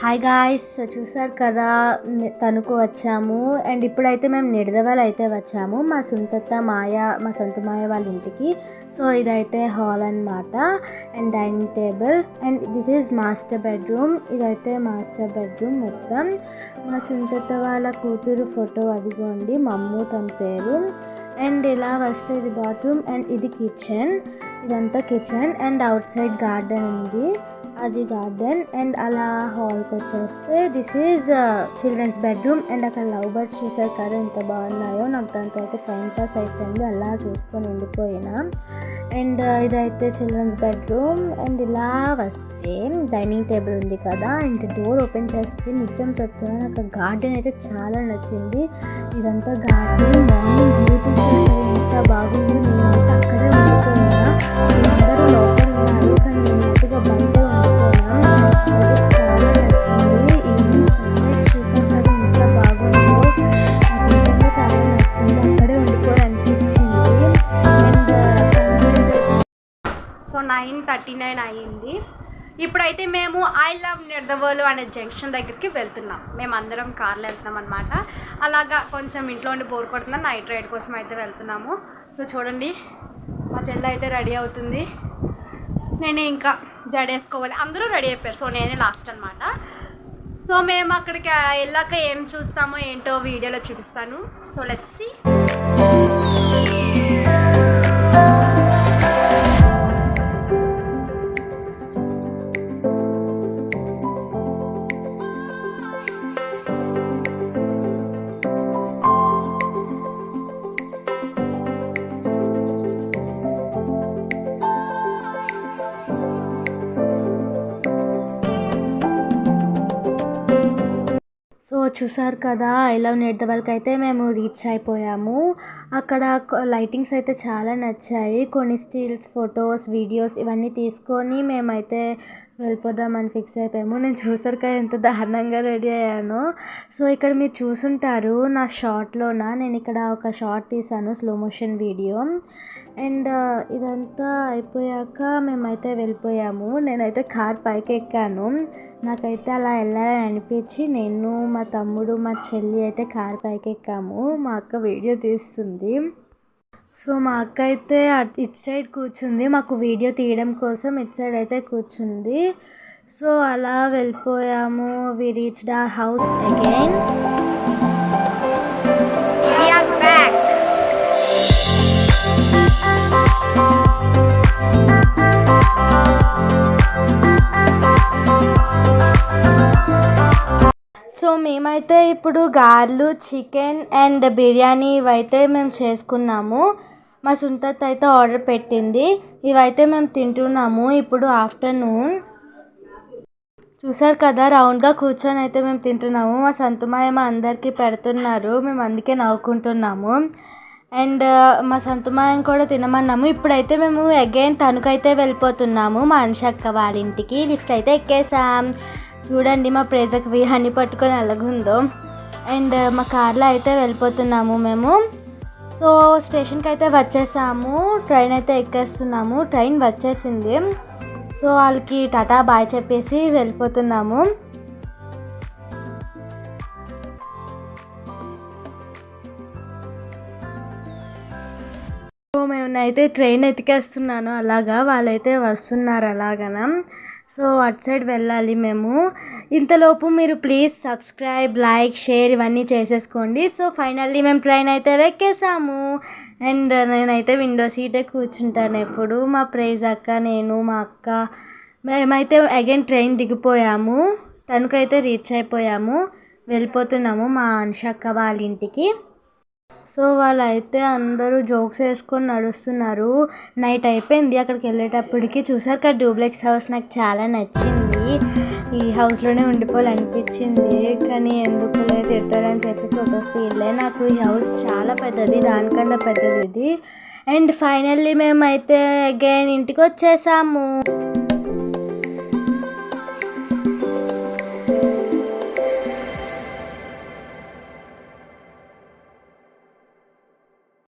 Hi guys, చూసారు కదా తణుకు వచ్చాము. అండ్ ఇప్పుడైతే మేము నిడదవోలు అయితే వచ్చాము మా సొంత మాయ వాళ్ళ ఇంటికి. సో ఇదైతే హాల్ అన్నమాట and dining table and this is master bedroom. ఇదైతే మాస్టర్ బెడ్రూమ్ మొత్తం. మా సొంత వాళ్ళ కూతురు ఫోటో అదిగోండి, మమ్ము తన పేరు. అండ్ ఇలా వస్తే ఇది బాత్రూమ్ అండ్ ఇది కిచెన్. ఇదంతా kitchen and outside garden ఉంది, అది గార్డెన్. అండ్ అలా హాల్కి వచ్చేస్తే this is children's bedroom. And అక్కడ లవ్ బర్డ్స్ చూసారు కదా ఎంత బాగున్నాయో. నాకు దాంతో అయితే టైం పాస్ అయిపోయింది అలా చూసుకొని ఉండిపోయినా. అండ్ ఇదైతే చిల్డ్రన్స్ బెడ్రూమ్. అండ్ ఇలా వస్తే డైనింగ్ టేబుల్ ఉంది కదా, అండ్ డోర్ ఓపెన్ చేస్తే నిజం చెప్తున్నా నాకు గార్డెన్ అయితే చాలా నచ్చింది. ఇదంతా గార్డెన్ మార్నింగ్ వ్యూ చూసారు ఎంత బాగుంది. నేనైతే అక్కడే ఉండిపోయినా, అందరూ లోపల ఉన్నారు కానీ నేనైతే బయట చాలా నచ్చింది. ఈవినింగ్ సన్రైజ్ చూసాను కదా ఎంత బాగుందో, నాకు నిజంగా చాలా నచ్చింది. అక్కడే ఉండిపోవాలనిపించింది. అండ్ సన్రైజ్ సో 9:39 అయ్యింది. ఇప్పుడైతే మేము ఐ లవ్ నిడదవోలు అనే జంక్షన్ దగ్గరికి వెళ్తున్నాం. మేము అందరం కార్లో వెళ్తున్నాం అనమాట. అలాగా కొంచెం ఇంట్లో ఉండి బోర్ కొడుతుందని నైట్ రైడ్ కోసం అయితే వెళ్తున్నాము. సో చూడండి, మా చెల్లి అయితే రెడీ అవుతుంది, నేనే ఇంకా జడేసుకోవాలి. అందరూ రెడీ అయిపోయారు, సో నేనే లాస్ట్ అనమాట. సో మేము అక్కడికి వెళ్ళాక ఏం చూస్తామో ఏంటో వీడియోలో చూపిస్తాను. So let's see. సో చూసారు కదా ఐ లవ్ నిడదవోలుకి అయితే మేము రీచ్ అయిపోయాము. అక్కడ లైటింగ్స్ అయితే చాలా నచ్చాయి. కొన్ని స్టిల్స్, ఫొటోస్, వీడియోస్ ఇవన్నీ తీసుకొని మేమైతే వెళ్ళిపోదామని ఫిక్స్ అయిపోయాము. నేను చూసారు కదా ఎంత దారుణంగా రెడీ అయ్యాను. సో ఇక్కడ మీరు చూసుంటారు నా షార్ట్లోన నేను ఇక్కడ ఒక షార్ట్ తీసాను, స్లో మోషన్ వీడియో. అండ్ ఇదంతా అయిపోయాక మేమైతే వెళ్ళిపోయాము. నేనైతే కార్ పైకి ఎక్కాను, నాకైతే అలా వెళ్ళాలని అనిపించి నేను, మా తమ్ముడు, మా చెల్లి అయితే కార్ పైకి ఎక్కాము. మా అక్క వీడియో తీస్తుంది. సో మా అక్క అయితే ఇటు సైడ్ కూర్చుంది, మాకు వీడియో తీయడం కోసం ఇటు సైడ్ అయితే కూర్చుంది. సో అలా వెళ్ళిపోయాము. We reached our house again. We are back. So మేమైతే ఇప్పుడు గారెలు, చికెన్ అండ్ బిర్యానీ ఇవైతే మేము చేసుకున్నాము. మా సుంతత్ అయితే ఆర్డర్ పెట్టింది, ఇవైతే మేము తింటున్నాము ఇప్పుడు ఆఫ్టర్నూన్. చూసారు కదా రౌండ్గా కూర్చొని అయితే మేము తింటున్నాము. మా సంతుమాయ మా అందరికీ పెడుతున్నారు, మేము అందుకే నవ్వుకుంటున్నాము. అండ్ మా సంతుమాయం కూడా తినమన్నాము. ఇప్పుడైతే మేము అగైన్ తణుకైతే వెళ్ళిపోతున్నాము మా అనుషక్క వాళ్ళ ఇంటికి. లిఫ్ట్ అయితే ఎక్కేసాం. చూడండి మా ప్రేజకు విహాన్ని పట్టుకొని ఎలాగుందో. అండ్ మా కార్లో అయితే వెళ్ళిపోతున్నాము మేము. సో స్టేషన్కి అయితే వచ్చేసాము, ట్రైన్ అయితే ఎక్కేస్తున్నాము. ట్రైన్ వచ్చేసింది. సో వాళ్ళకి టాటా బాయ్ చెప్పేసి వెళ్ళిపోతున్నాము. సో మేమైతే ట్రైన్ ఎతికేస్తున్నాను అలాగా, వాళ్ళైతే వస్తున్నారు అలాగన. సో అటు సైడ్ వెళ్ళాలి మేము. ఇంతలోపు మీరు ప్లీజ్ సబ్స్క్రైబ్, లైక్, షేర్ ఇవన్నీ చేసేసుకోండి. సో ఫైనల్లీ మేము ట్రైన్ అయితే ఎక్కేసాము. అండ్ నేనైతే విండో సీటే కూర్చుంటాను ఎప్పుడు. మా ప్రైజ్ అక్క, నేను, మా అక్క మేమైతే అగైన్ ట్రైన్ దిగిపోయాము. తణుకైతే రీచ్ అయిపోయాము, వెళ్ళిపోతున్నాము మా అనుషక్క వాళ్ళ ఇంటికి. సో వాళ్ళైతే అందరూ జోక్స్ వేసుకొని నడుస్తున్నారు. నైట్ అయిపోయింది అక్కడికి వెళ్ళేటప్పటికి. చూసారు కదా డూప్లెక్స్ హౌస్ నాకు చాలా నచ్చింది, ఈ హౌస్లోనే ఉండిపోవాలనిపించింది. కానీ ఎందుకు లేదు తిడతారని చెప్పి ఫొటోస్ తీయలే. నాకు ఈ హౌస్ చాలా పెద్దది, దానికన్నా పెద్దది ఇది. అండ్ ఫైనల్లీ మేమైతే అగైన్ ఇంటికి వచ్చేసాము.